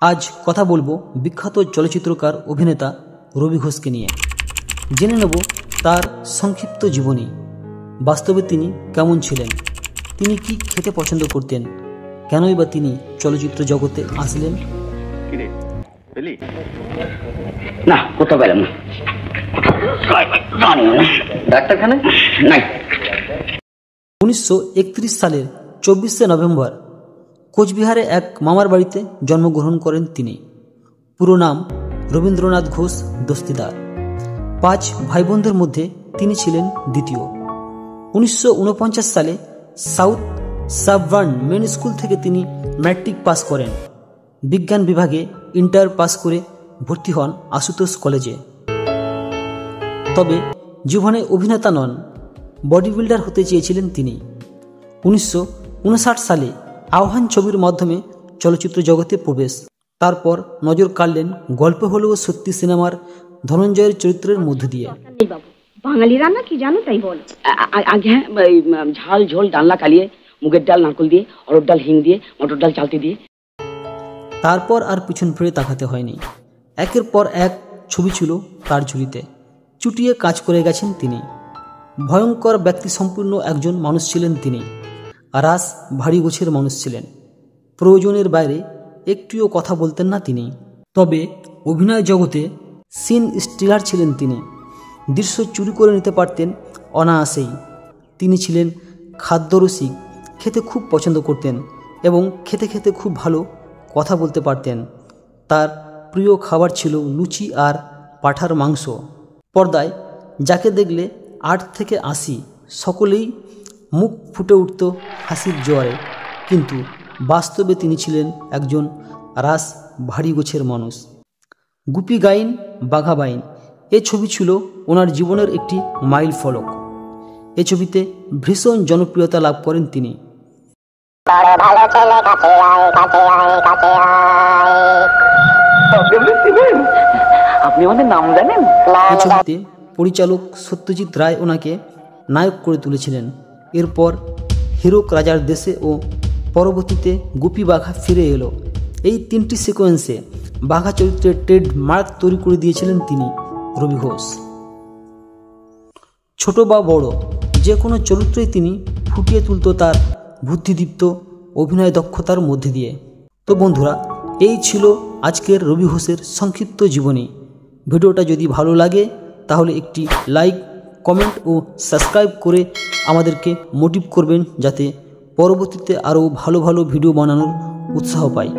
আজ কথা বলবো বিখ্যাত চলচ্চিত্রকার অভিনেতা রবি ঘোষকে নিয়ে। জেনে নেব তার সংক্ষিপ্ত জীবনী। বাস্তবে তিনি কেমন ছিলেন, তিনি কি খেতে পছন্দ করতেন, কেনই বা তিনি চলচ্চিত্র জগতে আসলেন। না, কোথাও পেলাম না। ডাক্তারখানা নাই। 1931 সালের 24শে নভেম্বর কোচবিহারে এক মামার বাড়িতে জন্মগ্রহণ করেন তিনি। পুরো নাম রবীন্দ্রনাথ ঘোষ দস্তিদার। 5 ভাই বোনদের মধ্যে তিনি ছিলেন দ্বিতীয়। 1949 সালে সাউথ সাবওয়ার্ন মেন স্কুল থেকে তিনি ম্যাট্রিক পাস করেন। বিজ্ঞান বিভাগে ইন্টার পাস করে ভর্তি হন আশুতোষ কলেজে। তবে জীবনে অভিনেতা নন, বডি বিল্ডার হতে চেয়েছিলেন তিনি। 1959 সালে আহ্বান ছবির মাধ্যমে চলচ্চিত্র জগতে প্রবেশ। তারপর নজর কাড়লেন গল্প হলেও সত্যি সিনেমার ধনঞ্জয়ের চরিত্রের মধ্য দিয়ে। বাঙালি রান্না কি জানো তাই বল। আগে ঝাল ঝোল ডালনা কালিয়ে, মুগের ডাল নারকল দিয়ে, অরড় ডাল হিং দিয়ে, মটর ডাল চালতে দিয়ে। তারপর আর পিছন ফিরে তাকাতে হয়নি। একের পর এক ছবি ছিল তার ঝুলিতে। চুটিয়ে কাজ করে গেছেন তিনি। ভয়ঙ্কর ব্যক্তি সম্পূর্ণ একজন মানুষ ছিলেন তিনি। রাস ভারী গোছের মানুষ ছিলেন। প্রয়োজনের বাইরে একটিও কথা বলতেন না তিনি। তবে অভিনয় জগতে সিন স্টিলার ছিলেন তিনি। দৃশ্য চুরি করে নিতে পারতেন অনায়াসেই। তিনি ছিলেন খাদ্যরসিক, খেতে খুব পছন্দ করতেন এবং খেতে খেতে খুব ভালো কথা বলতে পারতেন। তার প্রিয় খাবার ছিল লুচি আর পাঁঠার মাংস। পর্দায় যাকে দেখলে 8 থেকে 80 সকলেই মুখ ফুটে উঠত হাসির জোয়ারে, কিন্তু বাস্তবে তিনি ছিলেন একজন রাস ভারী গোছের মানুষ। গুপি গাইন বাঘা বাইন এ ছবি ছিল ওনার জীবনের একটি মাইল ফলক। এ ছবিতে ভীষণ জনপ্রিয়তা লাভ করেন তিনি। আপনি আমাদের নাম জানেন? এই ছবিতে পরিচালক সত্যজিৎ রায় ওনাকে নায়ক করে তুলেছিলেন। এরপর হিরক রাজার দেশে ও পরবর্তীতে গুপি বাঘা ফিরে এলো, এই 3টি সিকোয়েন্সে বাঘা চরিত্রের ট্রেড মার্ক তৈরি করে দিয়েছিলেন তিনি, রবি ঘোষ। ছোট বা বড় যে কোনো চরিত্রই তিনি ফুটিয়ে তুলত তার বুদ্ধিদীপ্ত অভিনয় দক্ষতার মধ্যে দিয়ে। তো বন্ধুরা, এই ছিল আজকের রবি ঘোষের সংক্ষিপ্ত জীবনী। ভিডিওটা যদি ভালো লাগে তাহলে একটি লাইক, কমেন্ট ও সাবস্ক্রাইব করে আমাদেরকে মোটিভ করবেন, যাতে পরবর্তীতে আরও ভালো ভালো ভিডিও বানানোর উৎসাহ পাই।